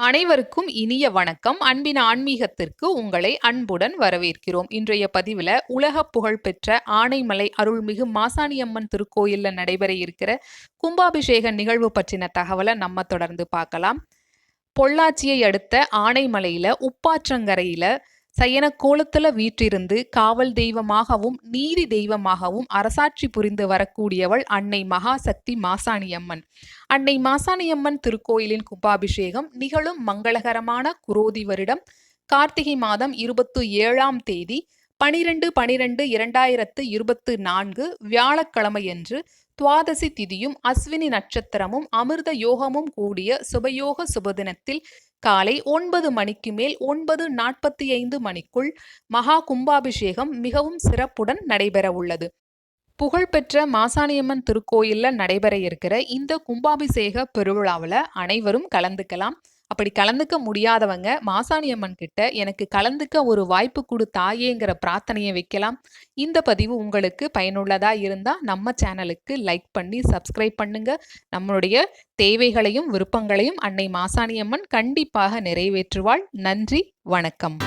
அனைவருக்கும் இனிய வணக்கம். அன்பின் ஆன்மீகத்திற்கு உங்களை அன்புடன் வரவேற்கிறோம். இன்றைய பதிவில் உலக புகழ்பெற்ற ஆனைமலை அருள்மிகு மாசாணியம்மன் திருக்கோயிலில் நடைபெற இருக்கிற கும்பாபிஷேக நிகழ்வு பற்றின தகவலை நம்ம தொடர்ந்து பார்க்கலாம். பொள்ளாச்சியை அடுத்த ஆனைமலையில் உப்பாற்றங்கரையில் சயன கோலத்துல வீற்றிருந்து காவல் தெய்வமாகவும் நீதி தெய்வமாகவும் அரசாட்சி புரிந்து வரக்கூடியவள் அன்னை மகாசக்தி மாசாணியம்மன். அன்னை மாசாணியம்மன் திருக்கோயிலின் கும்பாபிஷேகம் நிகழும் மங்களகரமான குரோதி வருடம் கார்த்திகை மாதம் 27ஆம் தேதி 12/12/2024 வியாழக்கிழமையன்று துவாதசி திதியும் அஸ்வினி நட்சத்திரமும் அமிர்த யோகமும் கூடிய சுபயோக சுபதினத்தில் காலை 9 மணிக்கு மேல் 9:45 மணிக்குள் மகா கும்பாபிஷேகம் மிகவும் சிறப்புடன் நடைபெற உள்ளது. புகழ்பெற்ற மாசாணியம்மன் திருக்கோயிலில் நடைபெற இருக்கிற இந்த கும்பாபிஷேக பெருவிழாவில் அனைவரும் கலந்துக்கலாம். அப்படி கலந்துக்க முடியாதவங்க மாசாணியம்மன் கிட்ட எனக்கு கலந்துக்க ஒரு வாய்ப்பு கொடு தாயேங்கிற பிரார்த்தனையை வைக்கலாம். இந்த பதிவு உங்களுக்கு பயனுள்ளதா இருந்தா நம்ம சேனலுக்கு லைக் பண்ணி சப்ஸ்கிரைப் பண்ணுங்க. நம்மளுடைய தேவைகளையும் விருப்பங்களையும் அன்னை மாசாணியம்மன் கண்டிப்பாக நிறைவேற்றுவாள். நன்றி, வணக்கம்.